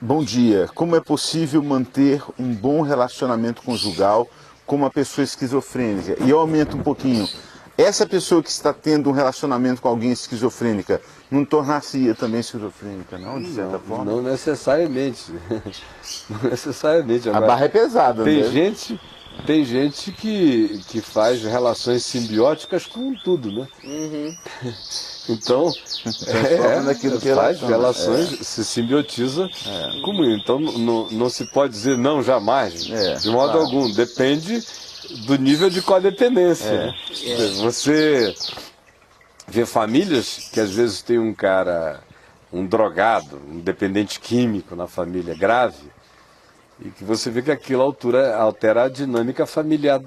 Bom dia. Como é possível manter um bom relacionamento conjugal com uma pessoa esquizofrênica? E eu aumento um pouquinho. Essa pessoa que está tendo um relacionamento com alguém esquizofrênica não tornar-se também esquizofrênica, não, de certa forma? Não necessariamente. Não necessariamente. A Agora, barra é pesada, tem né? gente que faz relações simbióticas com tudo, né? Então, Transforma naquilo que faz relaciona. relações, se simbiotiza como então não se pode dizer não jamais, de modo claro. algum. Depende do nível de codependência. Né? Você vê famílias que às vezes tem um cara, um drogado, um dependente químico na família grave, e que você vê que aquilo altera a dinâmica familiar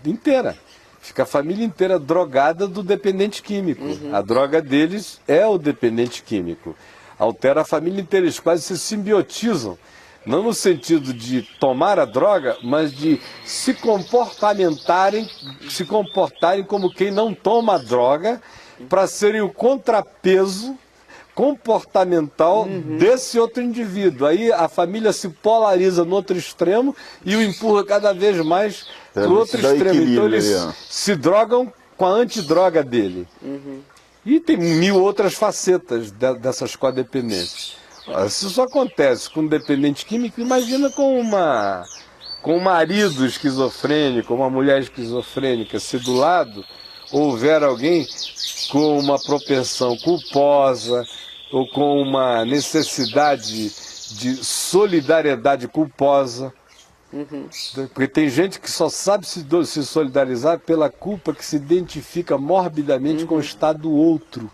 inteira. Fica a família inteira drogada do dependente químico. A droga deles é o dependente químico. Altera a família inteira, eles quase se simbiotizam. Não no sentido de tomar a droga, mas de se comportarem como quem não toma a droga, para serem o contrapeso comportamental desse outro indivíduo. Aí a família se polariza no outro extremo e o empurra cada vez mais para o outro extremo. Então eles se drogam com a antidroga dele. E tem mil outras facetas dessas codependências. Se isso acontece com um dependente químico, imagina com um marido esquizofrênico, uma mulher esquizofrênica, se do lado houver alguém com uma propensão culposa ou com uma necessidade de solidariedade culposa. Porque tem gente que só sabe se solidarizar pela culpa que se identifica morbidamente com o estado do outro.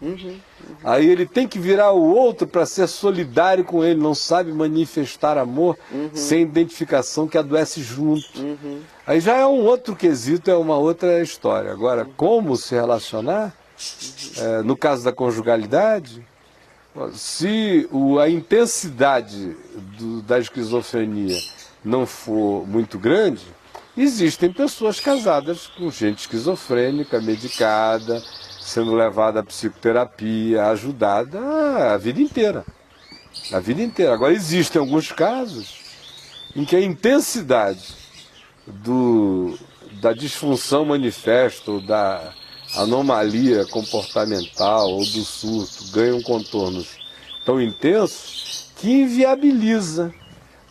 Aí ele tem que virar o outro para ser solidário com ele, não sabe manifestar amor sem identificação que adoece junto. Aí já é um outro quesito, é uma outra história. Agora, como se relacionar? No caso da conjugalidade, se a intensidade da esquizofrenia não for muito grande, existem pessoas casadas com gente esquizofrênica, medicada, sendo levada à psicoterapia, ajudada a vida inteira. A vida inteira. Agora, existem alguns casos em que a intensidade da disfunção manifesta, ou da anomalia comportamental, ou do surto, ganham contornos tão intensos que inviabiliza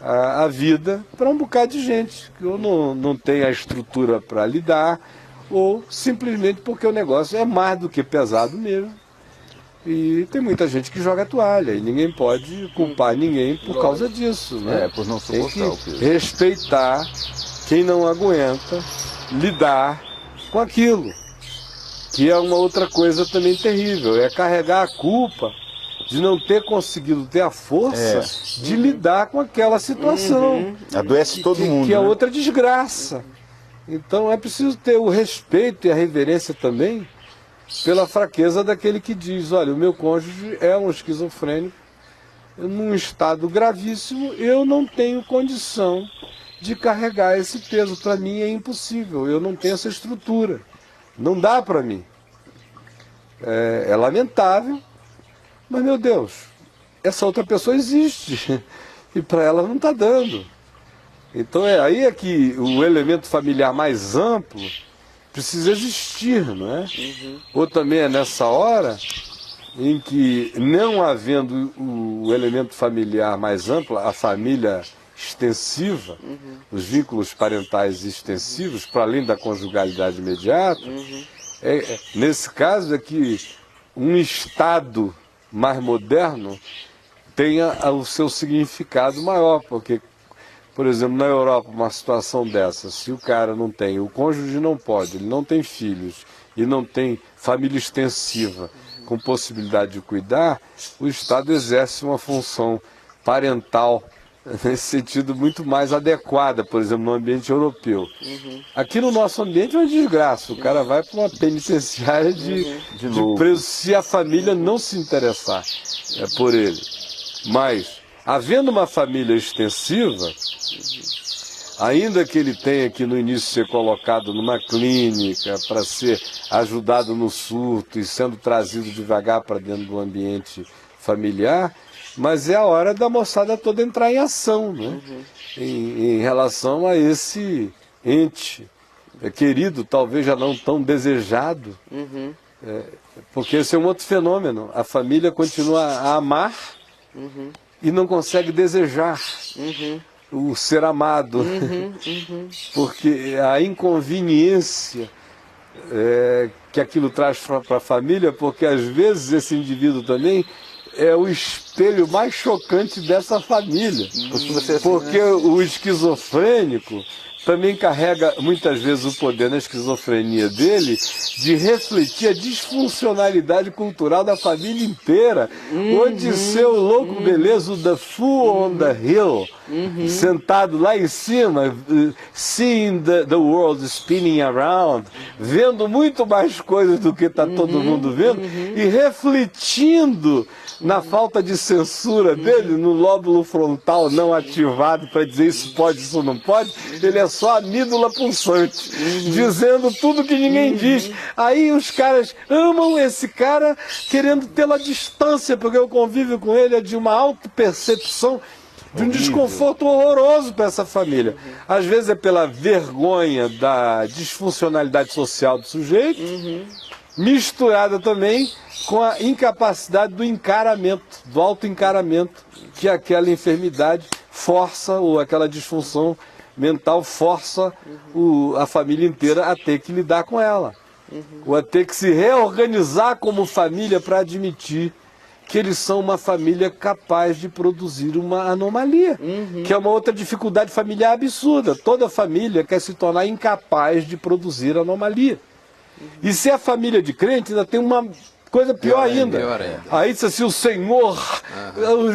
a vida para um bocado de gente que ou não tem a estrutura para lidar, ou simplesmente porque o negócio é mais do que pesado mesmo. E tem muita gente que joga a toalha, e ninguém pode culpar ninguém por causa disso. Né? Por não tem suportar o que peso. respeitar quem não aguenta lidar com aquilo, que é uma outra coisa também terrível, é carregar a culpa de não ter conseguido ter a força de lidar com aquela situação. Adoece todo mundo, que é né? outra desgraça. Então é preciso ter o respeito e a reverência também pela fraqueza daquele que diz: olha, o meu cônjuge é um esquizofrênico, num estado gravíssimo, eu não tenho condição de carregar esse peso, para mim é impossível, eu não tenho essa estrutura, não dá para mim. É lamentável, mas, meu Deus, essa outra pessoa existe e para ela não está dando. Então aí é que o elemento familiar mais amplo precisa existir, não é? Ou também é nessa hora em que, não havendo o elemento familiar mais amplo, a família extensiva, os vínculos parentais extensivos, para além da conjugalidade imediata, nesse caso é que um Estado mais moderno tenha o seu significado maior, porque, por exemplo, na Europa, uma situação dessa, se o cara não tem, o cônjuge não pode, ele não tem filhos e não tem família extensiva com possibilidade de cuidar, o Estado exerce uma função parental nesse sentido muito mais adequada, por exemplo, no ambiente europeu. Aqui no nosso ambiente é uma desgraça, o cara vai para uma penitenciária de preso se a família não se interessar por ele. Mas, havendo uma família extensiva, ainda que ele tenha que no início ser colocado numa clínica para ser ajudado no surto e sendo trazido devagar para dentro do ambiente familiar, mas é a hora da moçada toda entrar em ação, né? Em relação a esse ente querido, talvez já não tão desejado, porque esse é um outro fenômeno. A família continua a amar e não consegue desejar o ser amado, porque a inconveniência que aquilo traz para a família, porque às vezes esse indivíduo também é o espelho mais chocante dessa família, porque o esquizofrênico também carrega muitas vezes o poder na esquizofrenia dele de refletir a disfuncionalidade cultural da família inteira, onde seu louco beleza, o The Fool on the Hill, sentado lá em cima, seeing the world spinning around, vendo muito mais coisas do que está todo mundo vendo, e refletindo na falta de censura dele, no lóbulo frontal não ativado para dizer isso pode, isso não pode, ele é só amígdala pulsante, dizendo tudo que ninguém diz. Aí os caras amam esse cara, querendo tê-lo à distância, porque o convívio com ele é de uma autopercepção, de um desconforto horroroso para essa família. Às vezes é pela vergonha da disfuncionalidade social do sujeito, misturada também com a incapacidade do encaramento, do autoencaramento, que aquela enfermidade força, ou aquela disfunção mental força a família inteira a ter que lidar com ela, ou a ter que se reorganizar como família para admitir que eles são uma família capaz de produzir uma anomalia, que é uma outra dificuldade familiar absurda. Toda família quer se tornar incapaz de produzir anomalia. E se é família de crente, ainda tem uma coisa pior ainda. Aí diz assim, o Senhor,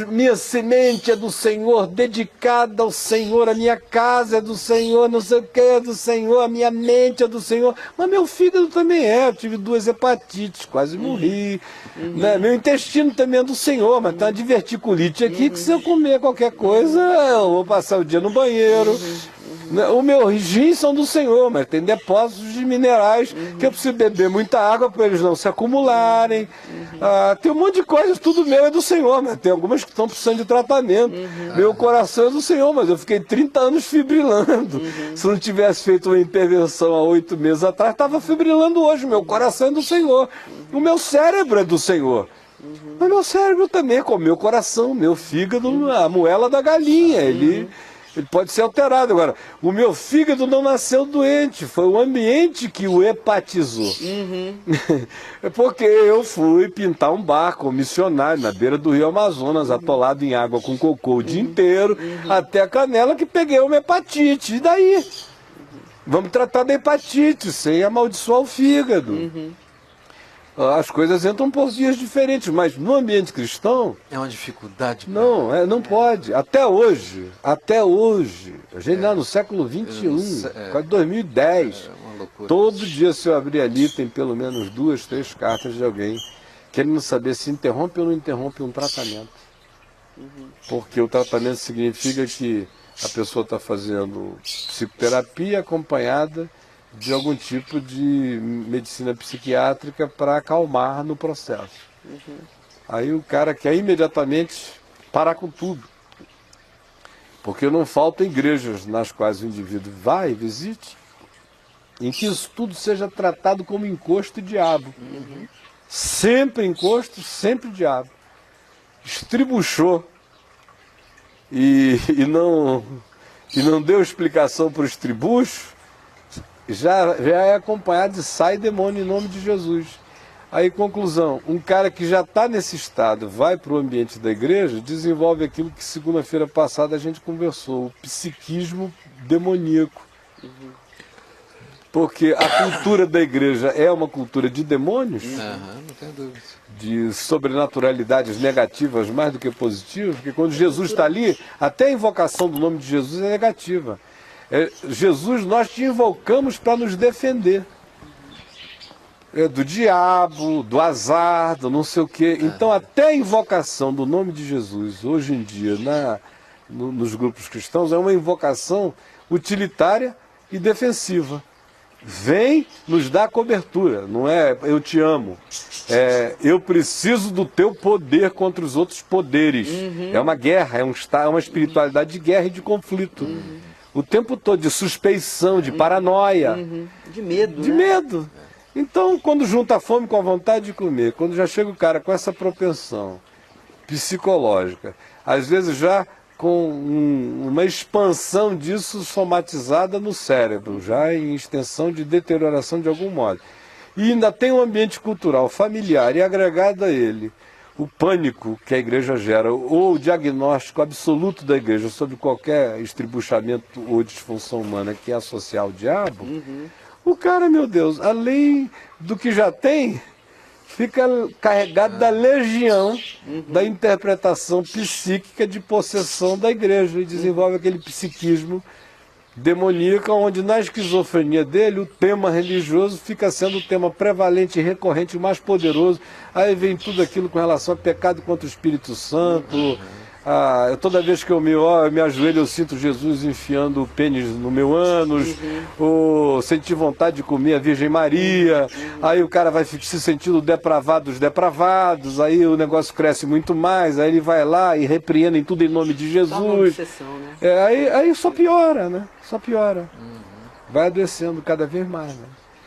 minha semente é do Senhor, dedicada ao Senhor, a minha casa é do Senhor, não sei o que é do Senhor, a minha mente é do Senhor. Mas meu fígado também eu tive 2 hepatites, quase morri. Né? Meu intestino também é do Senhor, mas tem uma diverticulite aqui que se eu comer qualquer coisa, eu vou passar o dia no banheiro. O meu rins são do Senhor, mas tem depósitos de minerais que eu preciso beber muita água para eles não se acumularem. Tem um monte de coisas, tudo meu é do Senhor, mas tem algumas que estão precisando de tratamento. Meu coração é do Senhor, mas eu fiquei 30 anos fibrilando. Se não tivesse feito uma intervenção há 8 meses atrás, estava fibrilando hoje. Meu coração é do Senhor. O meu cérebro é do Senhor. Mas meu cérebro também, como meu coração, meu fígado, a moela da galinha. Ele pode ser alterado. Agora, o meu fígado não nasceu doente, foi o ambiente que o hepatizou. Porque eu fui pintar um barco missionário na beira do rio Amazonas, atolado em água com cocô o dia inteiro, até a canela, que peguei uma hepatite. E daí? Vamos tratar da hepatite, sem amaldiçoar o fígado. As coisas entram por vias diferentes, mas no ambiente cristão... É uma dificuldade. Não pode. Até hoje, a gente no século XXI, quase 2010, uma loucura. Todo dia, se eu abrir ali, tem pelo menos 2, 3 cartas de alguém querendo saber se interrompe ou não interrompe um tratamento. Porque o tratamento significa que a pessoa está fazendo psicoterapia acompanhada de algum tipo de medicina psiquiátrica para acalmar no processo. Aí o cara quer imediatamente parar com tudo. Porque não faltam igrejas nas quais o indivíduo vai, visite, em que isso tudo seja tratado como encosto e diabo. Sempre encosto, sempre diabo. Estribuchou e não deu explicação para o estribucho, já é acompanhado de sai demônio em nome de Jesus. Aí, conclusão, um cara que já está nesse estado, vai para o ambiente da igreja, desenvolve aquilo que segunda-feira passada a gente conversou, o psiquismo demoníaco. Porque a cultura da igreja é uma cultura de demônios, Não tenho dúvida. de sobrenaturalidades negativas mais do que positivas, porque quando Jesus está ali, até a invocação do nome de Jesus é negativa. Jesus, nós te invocamos para nos defender. Do diabo, do azar, do não sei o quê. Então, até a invocação do nome de Jesus, hoje em dia, nos grupos cristãos, é uma invocação utilitária e defensiva. vem nos dar cobertura, não é eu te amo, é eu preciso do teu poder contra os outros poderes. É uma guerra, é uma espiritualidade de guerra e de conflito. O tempo todo, de suspeição, de paranoia. De medo, De né? medo. Então, quando junta a fome com a vontade de comer, quando já chega o cara com essa propensão psicológica, às vezes já com uma expansão disso somatizada no cérebro, já em extensão de deterioração de algum modo. E ainda tem um ambiente cultural familiar e agregado a ele o pânico que a igreja gera, ou o diagnóstico absoluto da igreja sobre qualquer estribuchamento ou disfunção humana que é associar ao diabo, o cara, meu Deus, além do que já tem, fica carregado da legião da interpretação psíquica de possessão da igreja e desenvolve aquele psiquismo demoníaco, onde na esquizofrenia dele o tema religioso fica sendo o tema prevalente e recorrente, o mais poderoso. Aí vem tudo aquilo com relação a pecado contra o Espírito Santo. Toda vez que eu me ajoelho, eu sinto Jesus enfiando o pênis no meu ânus, ou senti vontade de comer a Virgem Maria, aí o cara vai se sentindo depravado dos depravados, aí o negócio cresce muito mais, aí ele vai lá e repreende tudo em nome de Jesus. Tá uma obsessão, né? Aí só piora, né? Só piora. Vai adoecendo cada vez mais, né?